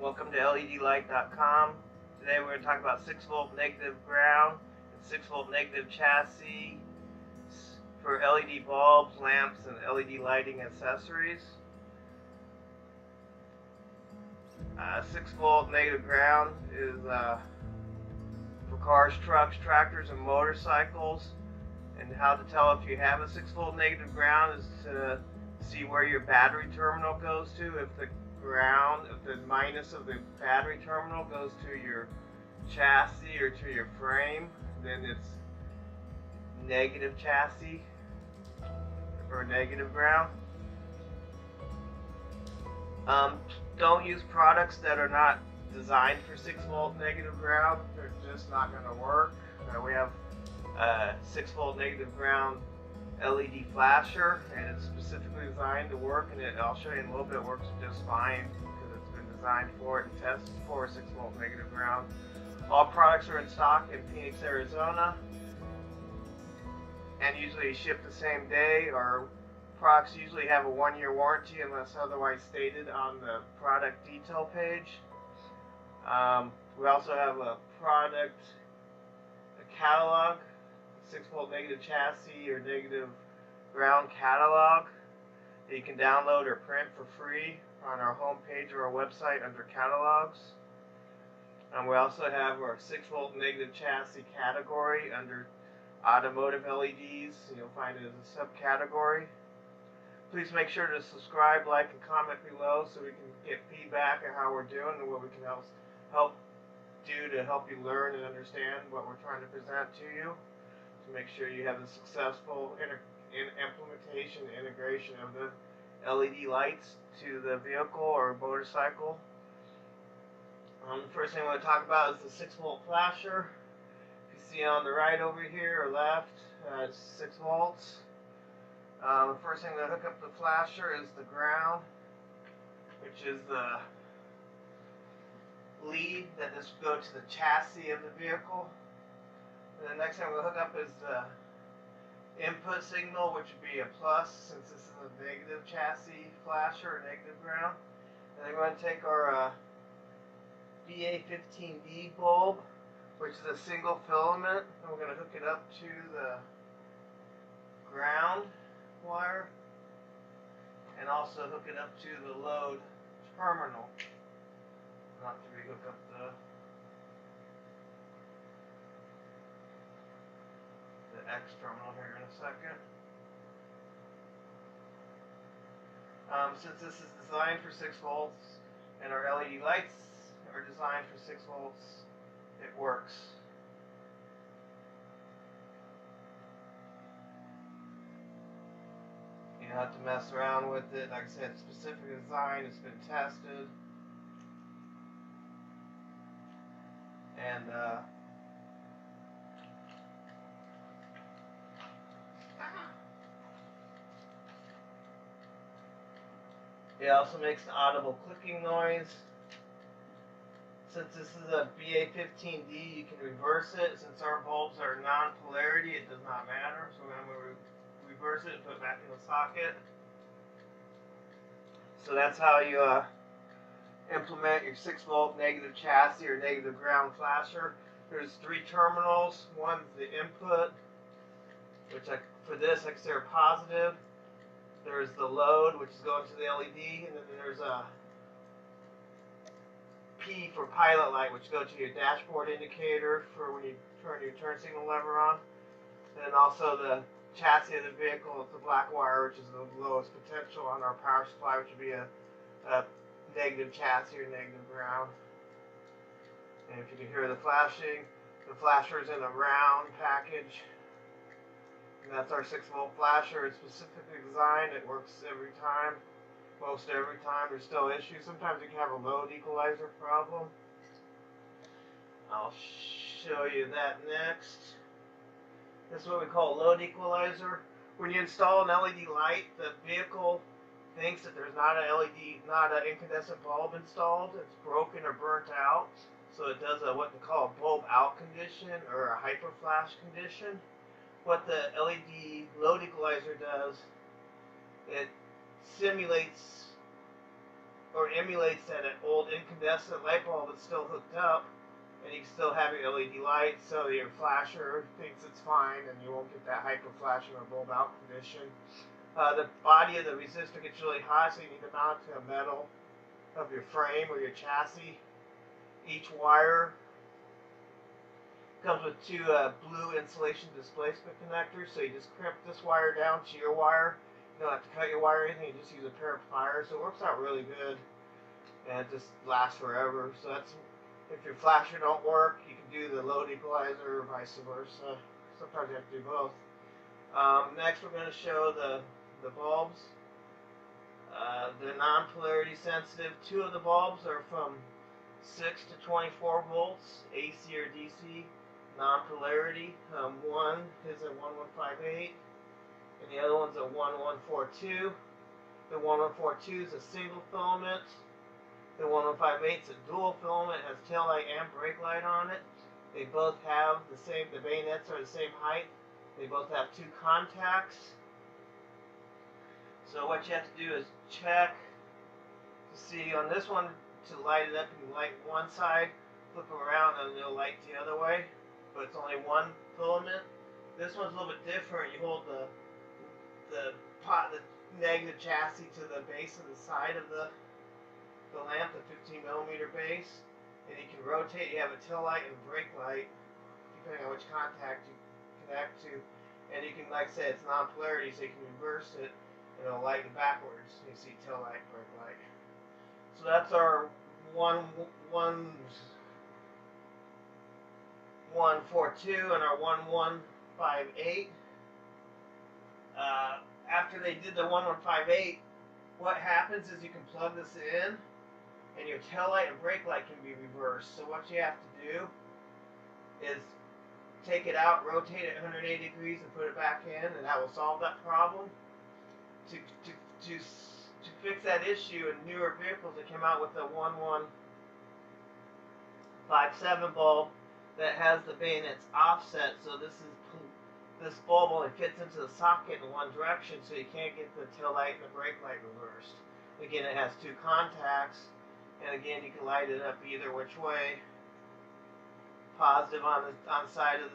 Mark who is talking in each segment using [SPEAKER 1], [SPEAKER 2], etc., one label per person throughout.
[SPEAKER 1] Welcome to LEDlight.com. Today we're going to talk about 6-volt negative ground and 6-volt negative chassis for LED bulbs, lamps, and LED lighting accessories. 6-volt negative ground is for cars, trucks, tractors, and motorcycles. And how to tell if you have a 6-volt negative ground is to see where your battery terminal goes to. If the minus of the battery terminal goes to your chassis or to your frame, then it's negative chassis or negative ground. Don't use products that are not designed for 6-volt negative ground. They're just not going to work. We have a 6-volt negative ground LED flasher, and it's specifically designed to work, and I'll show you in a little bit, it works just fine because it's been designed for it and tested for 6-volt negative ground. All products are in stock in Phoenix, Arizona, and usually ship the same day. Our products usually have a 1-year warranty unless otherwise stated on the product detail page. We also have a catalog, 6-volt negative chassis or negative ground catalog that you can download or print for free on our home page or our website under catalogs. We also have our 6-volt negative chassis category under automotive LEDs. You'll find it as a subcategory. Please make sure to subscribe, like, and comment below so we can get feedback on how we're doing and what we can help do to help you learn and understand what we're trying to present to you, to make sure you have a successful implementation and integration of the LED lights to the vehicle or motorcycle. The first thing I want to talk about is the 6-volt flasher. If you see on the right over here or left, it's 6 volts. The first thing to hook up the flasher is the ground, which is the lead that just go to the chassis of the vehicle. And the next thing we'll hook up is the input signal, which would be a plus since this is a negative chassis flasher or negative ground. And then we're going to take our BA15D bulb, which is a single filament, and we're going to hook it up to the ground wire and also hook it up to the load terminal. Not to rehook up the X terminal here in a second. Since this is designed for 6 volts and our LED lights are designed for 6 volts, it works. You don't have to mess around with it. Like I said, it's specific design, it's been tested. And it also makes an audible clicking noise. Since this is a BA15D, you can reverse it. Since our bulbs are non-polarity, it does not matter. So I'm going to reverse it and put it back in the socket. So that's how you implement your 6-volt negative chassis or negative ground flasher. There's 3 terminals. One's the input, which for this I consider positive. There's the load, which is going to the LED, and then there's a P for pilot light, which goes to your dashboard indicator for when you turn your turn signal lever on. And then also the chassis of the vehicle, it's the black wire, which is the lowest potential on our power supply, which would be a negative chassis or negative ground. And if you can hear the flashing, the flasher is in a round package. And that's our 6-volt flasher. It's specifically designed. It works every time. Most every time. There's still issues. Sometimes you can have a load equalizer problem. I'll show you that next. This is what we call a load equalizer. When you install an LED light, the vehicle thinks that there's not an incandescent bulb installed. It's broken or burnt out. So it does what they call a bulb out condition or a hyperflash condition. What the LED load equalizer does, it simulates or emulates that an old incandescent light bulb that's still hooked up, and you can still have your LED light, so your flasher thinks it's fine, and you won't get that hyper flashing or bulb out condition. The body of the resistor gets really hot, so you need to mount it to a metal of your frame or your chassis. Each wire comes with two blue insulation displacement connectors, so you just crimp this wire down to your wire. You don't have to cut your wire or anything, you just use a pair of pliers, so it works out really good, and it just lasts forever. So that's, if your flasher don't work, you can do the load equalizer or vice versa. Sometimes you have to do both. Next we're going to show the bulbs. They're non-polarity sensitive. Two of the bulbs are from 6 to 24 volts, AC or DC, non-polarity. One is a 1158, and the other one's a 1142. The 1142 is a single filament. The 1158 is a dual filament. It has tail light and brake light on it. They both have the same, the bayonets are the same height. They both have two contacts. So what you have to do is check to see on this one, to light it up, you can light one side, flip them around, and it'll light the other way. But it's only one filament. This one's a little bit different. You hold the negative chassis to the base of the side of the lamp, the 15 millimeter base, and you can rotate. You have a tail light and brake light, depending on which contact you connect to. And you can, like I said, it's non-polarity, so you can reverse it, and it'll lighten backwards. You see tail light, brake light. So that's our 1142 and our 1158. After they did the 1158, what happens is you can plug this in, and your tail light and brake light can be reversed. So what you have to do is take it out, rotate it 180 degrees, and put it back in, and that will solve that problem. To fix that issue, in newer vehicles that came out with a 1157 bulb that has the bayonets offset, so this bulb only fits into the socket in one direction, so you can't get the tail light and the brake light reversed. Again, it has two contacts, and again, you can light it up either which way. Positive on the side of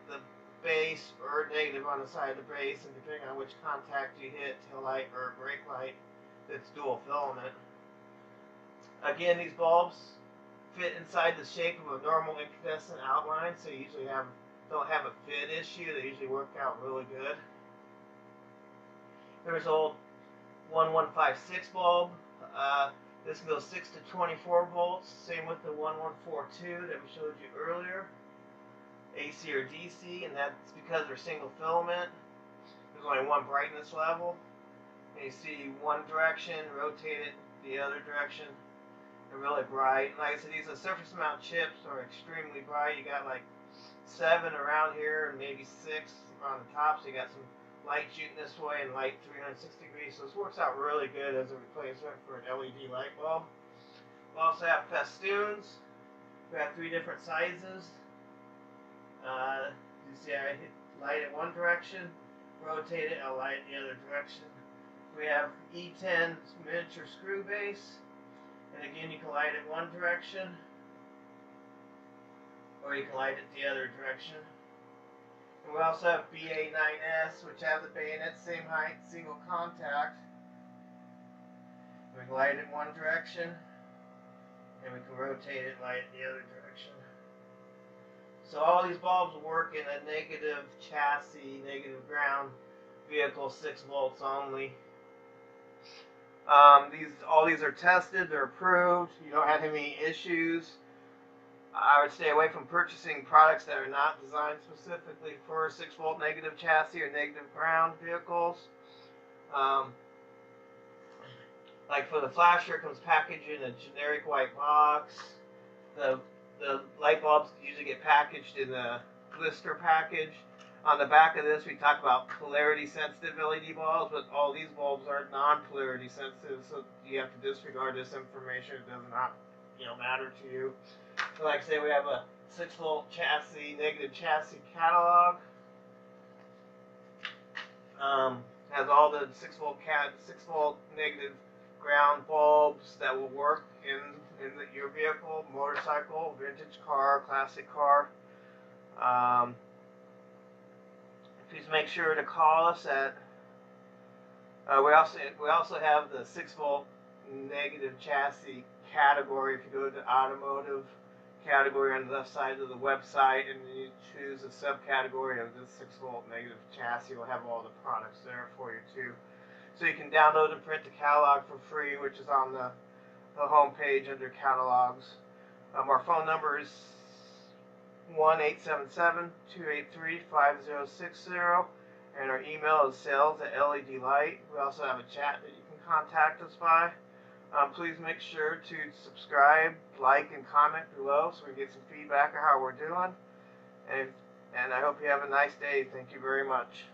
[SPEAKER 1] the base, or negative on the side of the base, and depending on which contact you hit, tail light or brake light, it's dual filament. Again, these bulbs fit inside the shape of a normal incandescent outline, so you usually don't have a fit issue. They usually work out really good. There's old 1156 bulb. This goes 6 to 24 volts. Same with the 1142 that we showed you earlier. AC or DC, and that's because they're single filament. There's only one brightness level. And you see one direction, rotate it the other direction. They're really bright. Like I said, these are surface mount chips, are extremely bright. You got like 7 around here and maybe 6 on the top, so you got some light shooting this way and light 360 degrees. So this works out really good as a replacement for an LED light bulb. We also have festoons. We have 3 different sizes. You see I light it one direction, rotate it, I'll light it the other direction. We have E10 miniature screw base, and again you can light it one direction, or you can light it the other direction. And we also have BA9S, which have the bayonet, same height, single contact. We can light it one direction, and we can rotate it, light it the other direction. So all these bulbs work in a negative chassis, negative ground vehicle, 6 volts only. All these are tested, they're approved. You don't have any issues. I would stay away from purchasing products that are not designed specifically for a 6 volt negative chassis or negative ground vehicles. Like for the flasher, it comes packaged in a generic white box. The light bulbs usually get packaged in a blister package. On the back of this, we talk about polarity sensitive LED bulbs, but all these bulbs are non-polarity sensitive, so you have to disregard this information. It does not, matter to you. So like I say, we have a 6 volt chassis, negative chassis catalog. Has all the 6 volt negative ground bulbs that will work in your vehicle, motorcycle, vintage car, classic car. Please make sure to call us at. We also have the 6-volt negative chassis category. If you go to the automotive category on the left side of the website and you choose a subcategory of the 6-volt negative chassis, we'll have all the products there for you too. So you can download and print the catalog for free, which is on the home page under catalogs. Our phone number is 1-877-283-5060, and our email is sales@ledlight. We also have a chat that you can contact us by. Please make sure to subscribe, like, and comment below so we can get some feedback on how we're doing. And I hope you have a nice day. Thank you very much.